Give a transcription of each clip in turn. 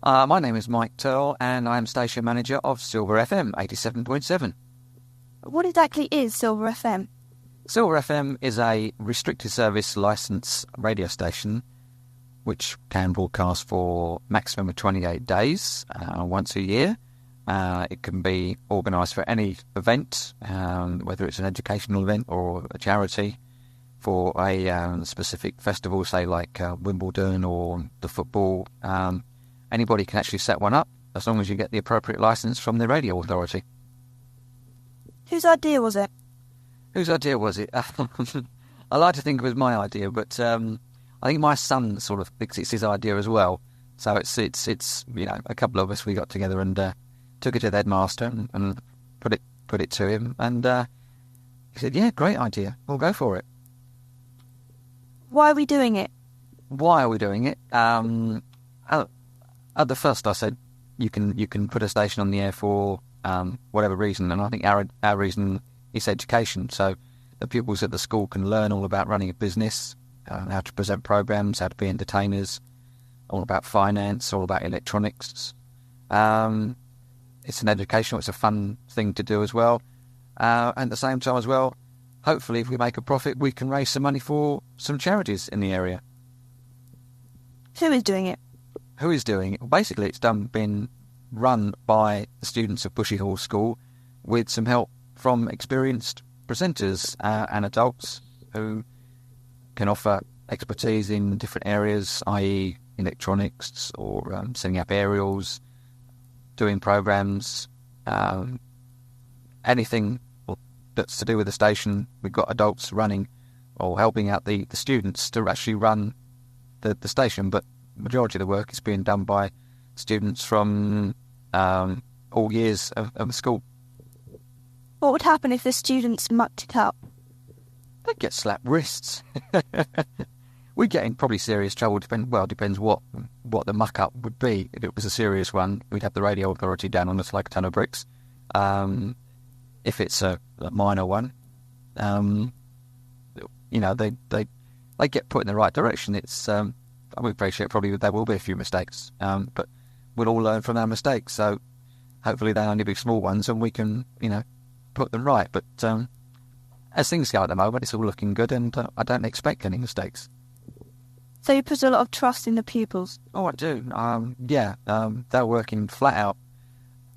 My name is Mike Tearle, and I am station manager of Silver FM 87.7. What exactly is Silver FM? Silver FM is a restricted service licence radio station which can broadcast for maximum of 28 days, once a year. It can be organised for any event, whether it's an educational event or a charity, for a specific festival, say like Wimbledon or the football. Anybody can actually set one up as long as you get the appropriate licence from the radio authority. Whose idea was it? Whose idea was it? I like to think it was my idea, but I think my son sort of thinks it's his idea as well. So it's a couple of us, we got together and took it to the headmaster and put it to him, and he said, "Yeah, great idea. We'll go for it." Why are we doing it? Why are we doing it? At the first, I said you can put a station on the air for whatever reason, and I think our reason is education. So the pupils at the school can learn all about running a business, how to present programs, how to be entertainers, all about finance, all about electronics. It's an educational, it's a fun thing to do as well. And at the same time as well, hopefully if we make a profit, we can raise some money for some charities in the area. Who is doing it? Who is doing it? Basically, it's been run by the students of Bushey Hall School with some help from experienced presenters and adults who can offer expertise in different areas, i.e. electronics or setting up aerials, doing programs, anything that's to do with the station. We've got adults running or helping out the students to actually run the station, but the majority of the work is being done by students from all years of the school. What would happen if the students mucked it up? They'd get slapped wrists. We'd get in probably serious trouble. Depends what the muck-up would be. If it was a serious one, we'd have the radio authority down on us like a ton of bricks. If it's a minor one, they get put in the right direction. It's we appreciate probably there will be a few mistakes, but we'll all learn from our mistakes. So hopefully they'll only be small ones, and we can put them right. But as things go at the moment, it's all looking good, and I don't expect any mistakes. So you put a lot of trust in the pupils? Oh, I do. They're working flat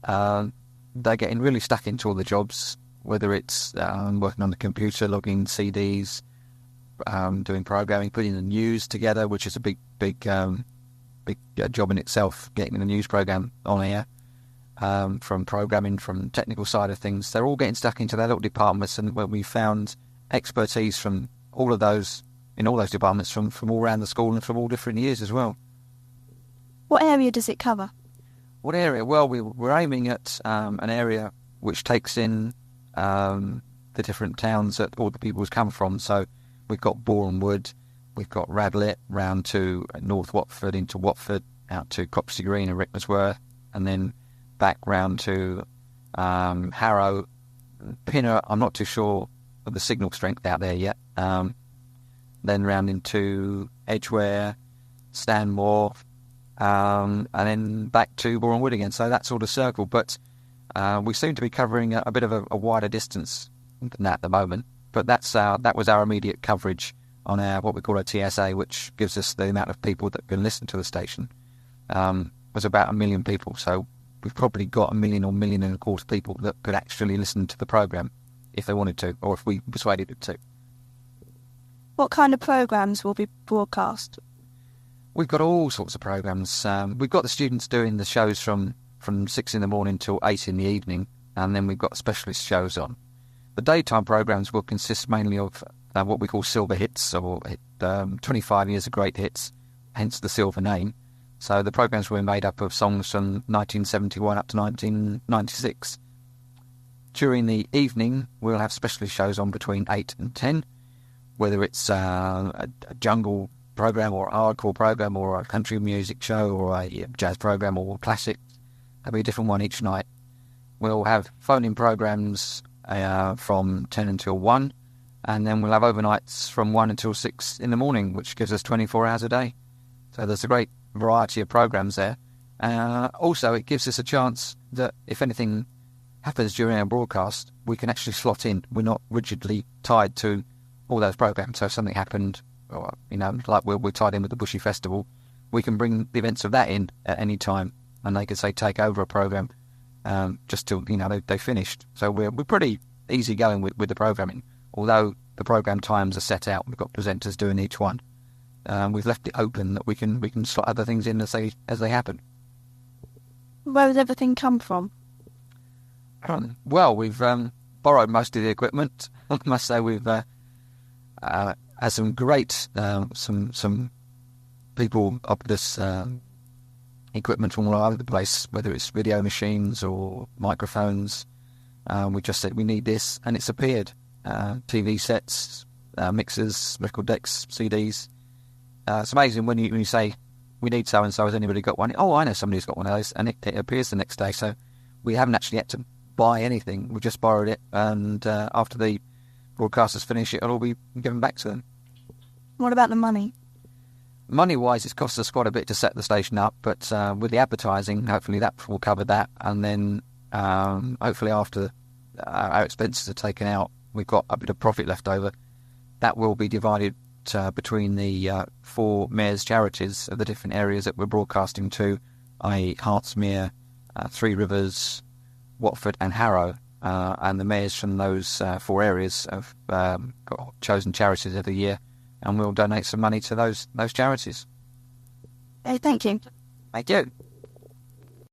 out. They're getting really stuck into all the jobs, whether it's working on the computer, logging CDs, doing programming, putting the news together, which is a big job in itself, getting the news program on air. From programming, from technical side of things, they're all getting stuck into their little departments, and when we found expertise from all of those in all those departments from all around the school and from all different years as well. What area does it cover? What area? Well, we're aiming at an area which takes in the different towns that all the pupils come from. So we've got Boreham Wood, we've got Radlett, round to North Watford, into Watford, out to Copsey Green and Rickmansworth, and then back round to Harrow. Pinner, I'm not too sure of the signal strength out there yet. Then round into Edgware, Stanmore, and then back to Boreham Wood again. So that sort of circle. But we seem to be covering a bit of a wider distance than that at the moment. But that was our immediate coverage on our what we call a TSA, which gives us the amount of people that can listen to the station. Was about 1 million people. So we've probably got 1 million or 1.25 million people that could actually listen to the programme if they wanted to, or if we persuaded them to. What kind of programmes will be broadcast? We've got all sorts of programmes. We've got the students doing the shows from 6 in the morning till 8 in the evening, and then we've got specialist shows on. The daytime programmes will consist mainly of what we call silver hits, or 25 years of great hits, hence the silver name. So the programmes were made up of songs from 1971 up to 1996. During the evening, we'll have specialist shows on between 8 and 10, whether it's a jungle programme or a hardcore programme or a country music show or a jazz programme or classic. There'll be a different one each night. We'll have phone-in programmes from 10 until 1, and then we'll have overnights from 1 until 6 in the morning, which gives us 24 hours a day. So there's a great variety of programmes there, Also, it gives us a chance that if anything happens during our broadcast, we can actually slot in. We're not rigidly tied to all those programs. So if something happened, or, like we're tied in with the Bushey Festival, we can bring the events of that in at any time, and they could say take over a program just till they finished. So we're pretty easy going with the programming. Although the program times are set out, we've got presenters doing each one. We've left it open that we can slot other things in as they happen. Where does everything come from? Well, we've borrowed most of the equipment. I must say we've had some great some people up this equipment from all over the place, whether it's video machines or microphones. We just said we need this, and it's appeared. TV sets, mixers, record decks, CDs. It's amazing when you say we need so and so. Has anybody got one? Oh, I know somebody's got one of those, and it appears the next day. So we haven't actually had to buy anything. We just borrowed it, and after the broadcasters finish, it'll all be given back to them. What about the money? Money-wise, it's cost us quite a bit to set the station up, but with the advertising, hopefully that will cover that, and then hopefully after our expenses are taken out, we've got a bit of profit left over. That will be divided between the 4 mayors' charities of the different areas that we're broadcasting to, i.e. Hertsmere, Three Rivers, Watford and Harrow, and the mayors from those 4 areas have got chosen charities every year, and we'll donate some money to those charities. Hey, thank you. Thank you.